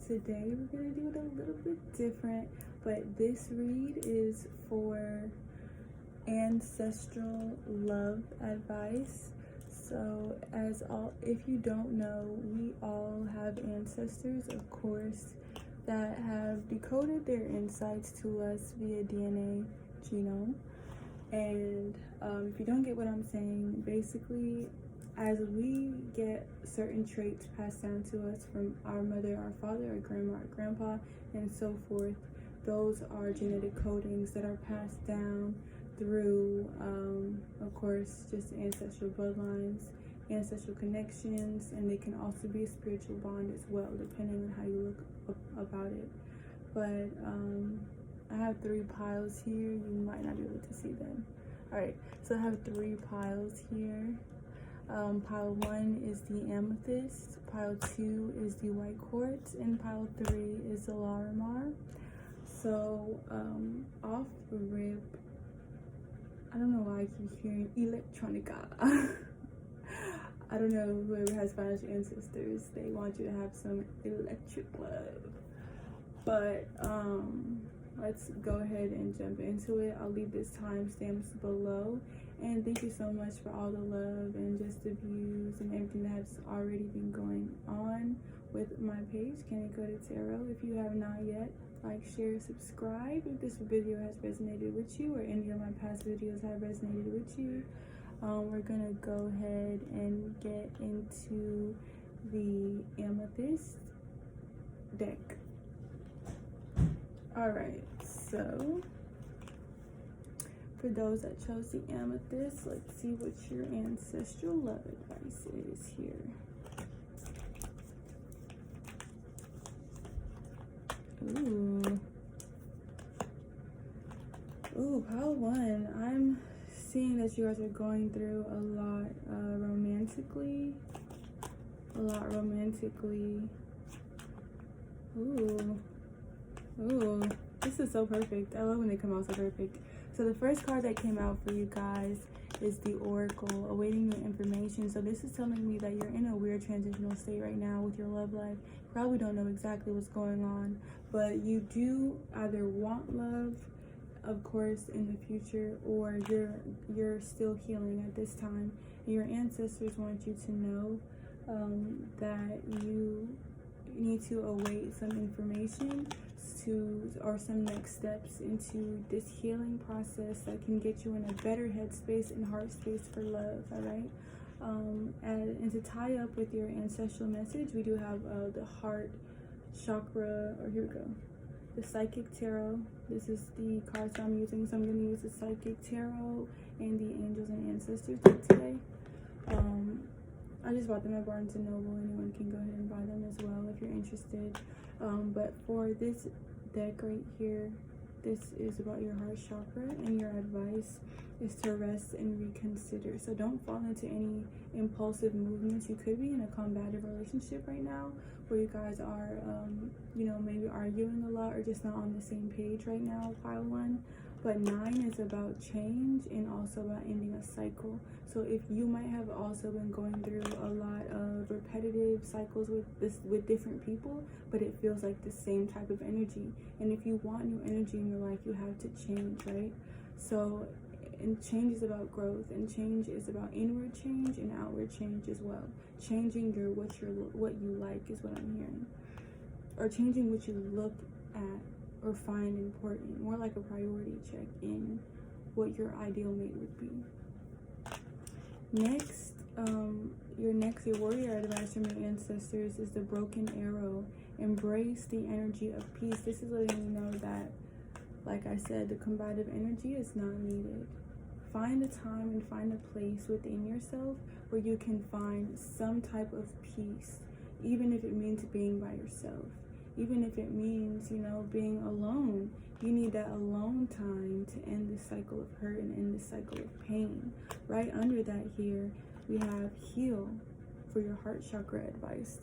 today we're gonna do it a little bit different, but this read is for ancestral love advice. So if you don't know, we all have ancestors, of course, that have decoded their insights to us via DNA genome. And if you don't get what I'm saying, basically, as we get certain traits passed down to us from our mother, our father, our grandma, our grandpa, and so forth, those are genetic codings that are passed down through, of course, just ancestral bloodlines, ancestral connections, and they can also be a spiritual bond as well, depending on how you look about it. But I have 3 piles here. You might not be able to see them. All right, so I have 3 piles here. Pile 1 is the Amethyst, pile 2 is the white Quartz, and pile 3 is the Larimar. So off the rip, I don't know why I keep hearing electronica. I don't know, whoever has Spanish ancestors, they want you to have some electric love. But let's go ahead and jump into it. I'll leave this timestamps below. And thank you so much for all the love and just the views and everything that's already been going on with my page, Uncoded Tarot. If you have not yet, like, share, subscribe. If this video has resonated with you or any of my past videos have resonated with you, we're gonna go ahead and get into the Amethyst deck. Alright, so for those that chose the Amethyst, let's see what your ancestral love advice is here. Ooh, pile 1. I'm seeing that you guys are going through a lot romantically. Ooh, this is so perfect. I love when they come out so perfect. So the first card that came out for you guys is the Oracle, awaiting new information. So this is telling me that you're in a weird transitional state right now with your love life. You probably don't know exactly what's going on, but you do either want love, of course, in the future, or you're still healing at this time. And your ancestors want you to know that you need to await some information or some next steps into this healing process that can get you in a better headspace and heart space for love. All right, and to tie up with your ancestral message, we do have the heart chakra, or here we go, the Psychic Tarot. This is the cards I'm using, so I'm going to use the Psychic Tarot and the Angels and Ancestors deck today. I just bought them at Barnes & Noble. Anyone can go ahead and buy them as well if you're interested. But for this deck right here, this is about your heart chakra, and your advice is to rest and reconsider. So don't fall into any impulsive movements. You could be in a combative relationship right now where you guys are, maybe arguing a lot or just not on the same page right now, pile 1. But 9 is about change and also about ending a cycle. So if you might have also been going through a lot of repetitive cycles with different people, but it feels like the same type of energy. And if you want new energy in your life, you have to change, right? So, and change is about growth, and change is about inward change and outward change as well. Changing what you like is what I'm hearing, or changing what you look at or find important, more like a priority check in what your ideal mate would be. Next, your warrior advice from your ancestors is the Broken Arrow. Embrace the energy of peace. This is letting you know that, like I said, the combative energy is not needed. Find a time and find a place within yourself where you can find some type of peace, even if it means being by yourself. Even if it means, being alone. You need that alone time to end this cycle of hurt and end this cycle of pain. Right under that here, we have heal for your heart chakra advice.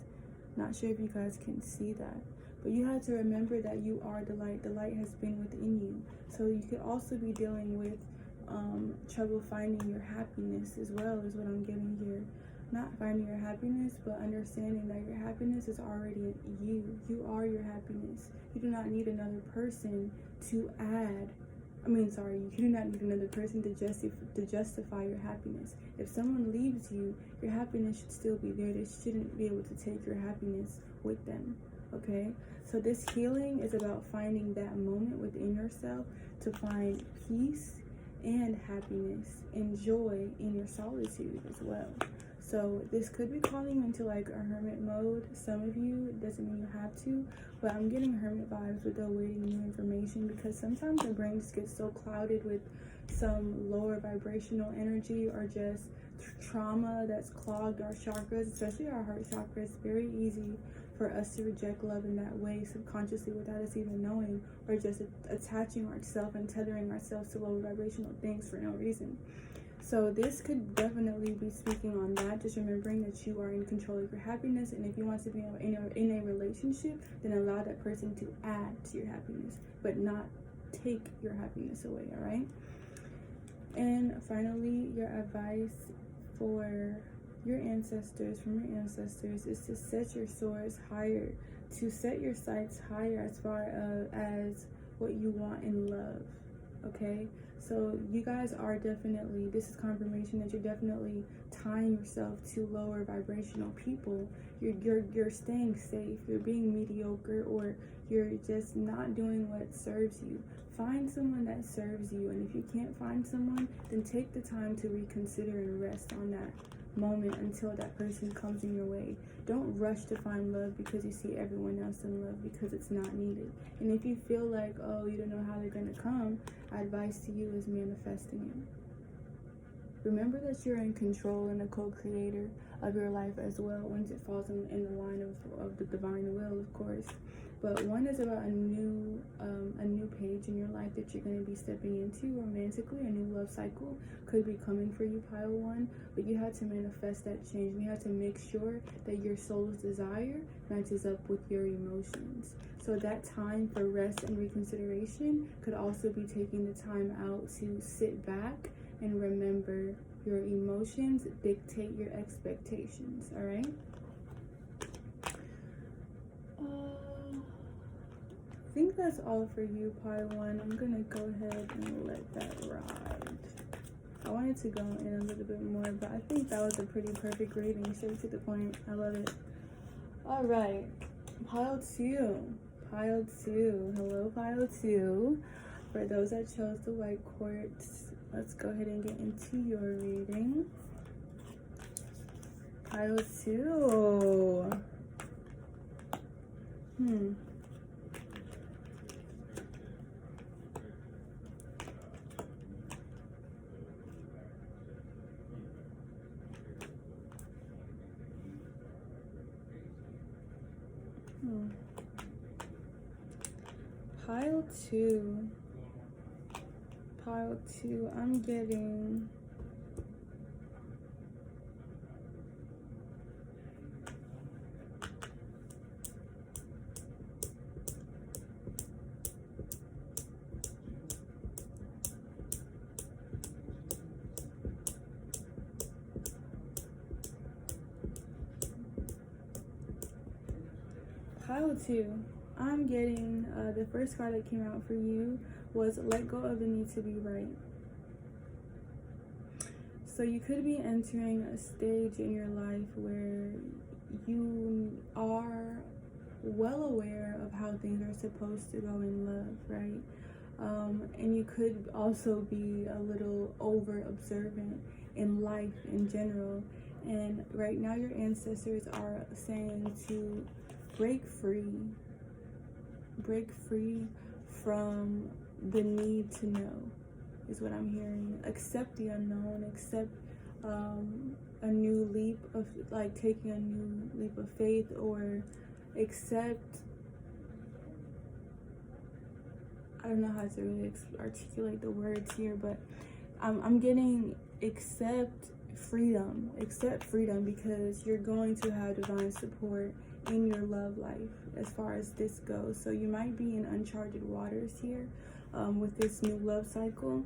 Not sure if you guys can see that, but you have to remember that you are the light. The light has been within you. So you could also be dealing with trouble finding your happiness as well, is what I'm getting here. not finding your happiness, but understanding that your happiness is already you. You are your happiness. You do not need another person to add. You do not need another person to justify your happiness. If someone leaves you, your happiness should still be there. They shouldn't be able to take your happiness with them, okay? So this healing is about finding that moment within yourself to find peace and happiness and joy in your solitude as well. So this could be calling you into like a hermit mode. Some of you, it doesn't mean you have to, but I'm getting hermit vibes with the awaiting new information, because sometimes the brain just gets so clouded with some lower vibrational energy or just trauma that's clogged our chakras, especially our heart chakra. It's very easy for us to reject love in that way subconsciously without us even knowing, or just attaching ourselves and tethering ourselves to lower vibrational things for no reason. So this could definitely be speaking on that, just remembering that you are in control of your happiness, and if you want to be in a relationship, then allow that person to add to your happiness, but not take your happiness away, all right? And finally, your advice for your ancestors, from your ancestors, is to set your soars higher, to set your sights higher as far as what you want in love, okay? So you guys are definitely, this is confirmation that you're definitely tying yourself to lower vibrational people. You're staying safe, you're being mediocre, or you're just not doing what serves you. Find someone that serves you, and if you can't find someone, then take the time to reconsider and rest on that moment until that person comes in your way. Don't rush to find love because you see everyone else in love, because it's not needed. And if you feel like, oh, you don't know how they're gonna come, advice to you is manifesting it. Remember that you're in control and a co-creator of your life as well, once it falls in the line of the divine will, of course. But one is about a new page in your life that you're going to be stepping into romantically. A new love cycle could be coming for you, pile one. But you have to manifest that change. You have to make sure that your soul's desire matches up with your emotions. So that time for rest and reconsideration could also be taking the time out to sit back and remember your emotions dictate your expectations, all right? I think that's all for you, pile one. I'm gonna go ahead and let that ride. I wanted to go in a little bit more, but I think that was a pretty perfect reading, straight to the point. I love it. All right, pile two. Hello, pile two. For those that chose the white quartz, let's go ahead and get into your reading. Pile two. Pile two, I'm getting the first card that came out for you was let go of the need to be right. So you could be entering a stage in your life where you are well aware of how things are supposed to go in love, right? And you could also be a little over observant in life in general. And right now your ancestors are saying to break free from the need to know, is what I'm hearing. Accept the unknown, accept a new leap of, like, taking a new leap of faith, or accept, I don't know how to really articulate the words here, but I'm getting accept freedom, because you're going to have divine support in your love life as far as this goes. So you might be in uncharted waters here with this new love cycle,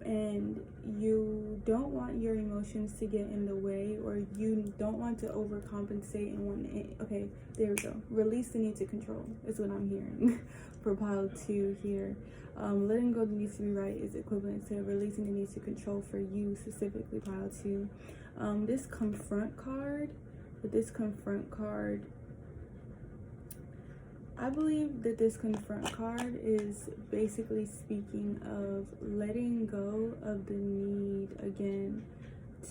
and you don't want your emotions to get in the way, or you don't want to overcompensate and want to, okay, there we go. Release the need to control is what I'm hearing for pile 2 here. Letting go the needs to be right is equivalent to releasing the need to control for you, specifically pile 2. This confront card, I believe that this confront card is basically speaking of letting go of the need again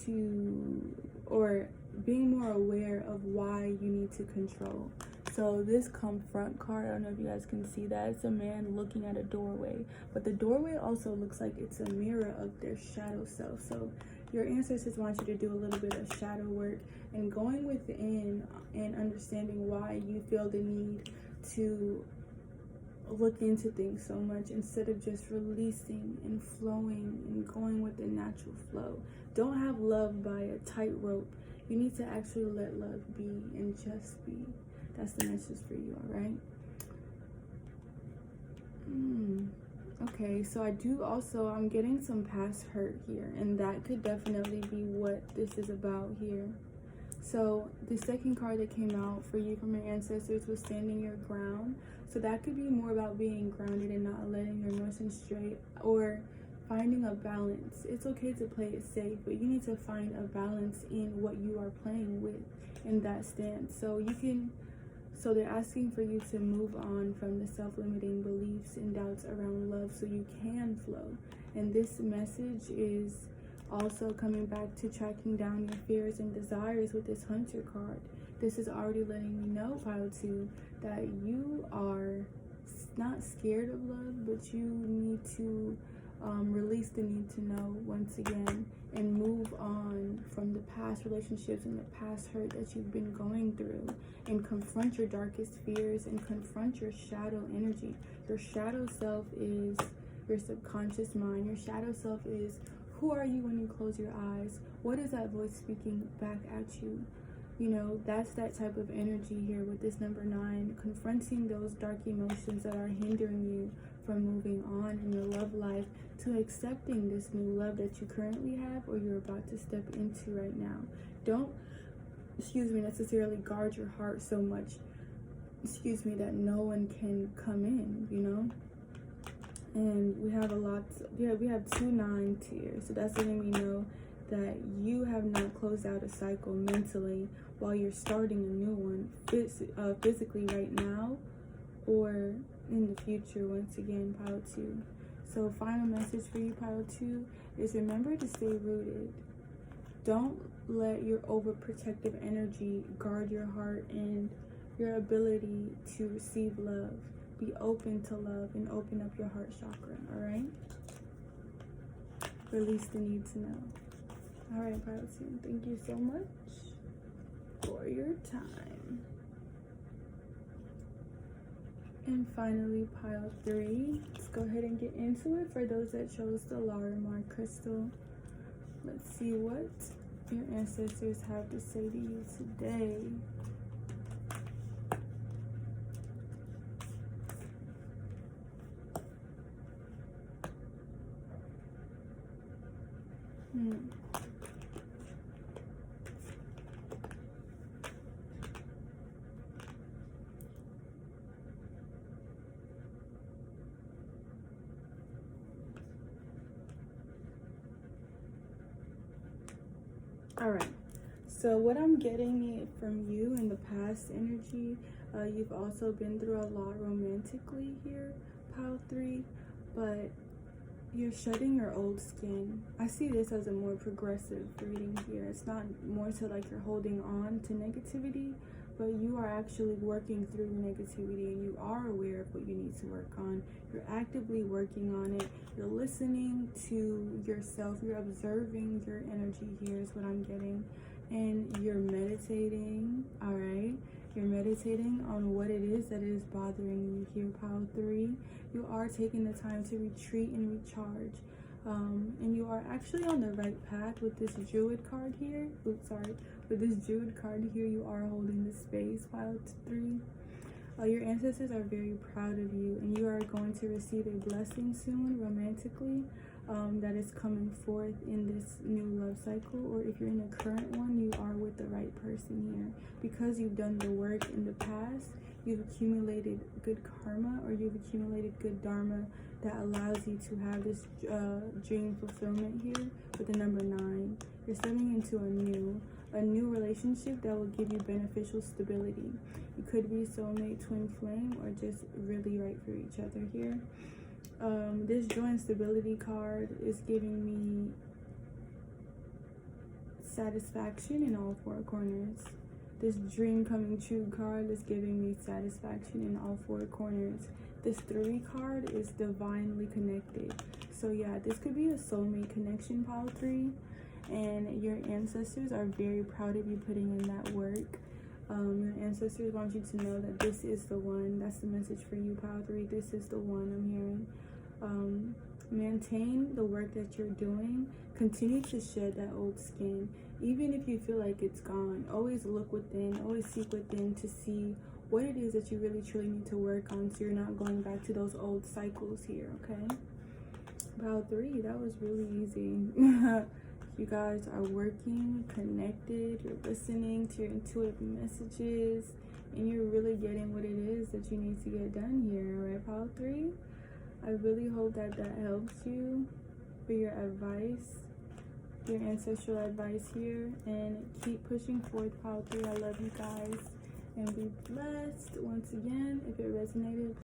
to, or being more aware of why you need to control. So this confront card, I don't know if you guys can see that. It's a man looking at a doorway, but the doorway also looks like it's a mirror of their shadow self. So your ancestors want you to do a little bit of shadow work and going within and understanding why you feel the need to look into things so much instead of just releasing and flowing and going with the natural flow. Don't have love by a tightrope. You need to actually let love be and just be. That's the message for you, all right? Okay, so I'm getting some past hurt here, and that could definitely be what this is about here. So the second card that came out for you from your ancestors was standing your ground. So that could be more about being grounded and not letting your emotions stray, or finding a balance. It's okay to play it safe, but you need to find a balance in what you are playing with in that stance. So they're asking for you to move on from the self-limiting beliefs and doubts around love so you can flow. And this message is also coming back to tracking down your fears and desires with this Hunter card. This is already letting me know, pile 2, that you are not scared of love, but you need to release the need to know once again and move on from the past relationships and the past hurt that you've been going through, and confront your darkest fears and confront your shadow energy. Your shadow self is your subconscious mind. Your shadow self is who are you when you close your eyes? What is that voice speaking back at you? You know, that's that type of energy here with this number 9, confronting those dark emotions that are hindering you from moving on in your love life to accepting this new love that you currently have or you're about to step into right now. Don't, necessarily guard your heart so much, that no one can come in, you know? And we have we have 2 9s here. So that's letting me know that you have not closed out a cycle mentally while you're starting a new one physically right now or in the future. Once again, pile 2. So final message for you, pile 2, is remember to stay rooted. Don't let your overprotective energy guard your heart and your ability to receive love. Be open to love and open up your heart chakra, all right? Release the need to know. All right, pile 2, thank you so much for your time. And finally, pile 3. Let's go ahead and get into it. For those that chose the Larimar crystal, let's see what your ancestors have to say to you today. All right, so what I'm getting from you in the past energy, you've also been through a lot romantically here, pile 3, but you're shedding your old skin. I see this as a more progressive reading here. It's not more so like you're holding on to negativity, but you are actually working through negativity and you are aware of what you need to work on. You're actively working on it. You're listening to yourself. You're observing your energy here is what I'm getting. And you're meditating, all right? You're meditating on what it is that is bothering you here, pile 3. You are taking the time to retreat and recharge. And you are actually on the right path with this Druid card here. With this Druid card here, you are holding the space, pile 3. Your ancestors are very proud of you, and you are going to receive a blessing soon romantically. that is coming forth in this new love cycle, or if you're in a current one, you are with the right person here. Because you've done the work in the past, you've accumulated good karma, or you've accumulated good dharma that allows you to have this dream fulfillment here with the number 9. You're stepping into a new relationship that will give you beneficial stability. You could be soulmate, twin flame, or just really right for each other here. This joy and stability card is giving me satisfaction in all 4 corners. This dream coming true card is giving me satisfaction in all 4 corners. This 3 card is divinely connected. So yeah, this could be a soulmate connection, pile 3. And your ancestors are very proud of you putting in that work. Your ancestors want you to know that this is the one. That's the message for you, pile 3. This is the one I'm hearing. Maintain the work that you're doing. Continue to shed that old skin. Even if you feel like it's gone, always look within, always seek within to see what it is that you really truly need to work on, so you're not going back to those old cycles here, okay? Pile 3, that was really easy. You guys are working, connected, you're listening to your intuitive messages, and you're really getting what it is that you need to get done here, right, pile 3? I really hope that helps you for your advice, your ancestral advice here, and keep pushing forth, pile 3. I love you guys, and be blessed. Once again, if it resonated,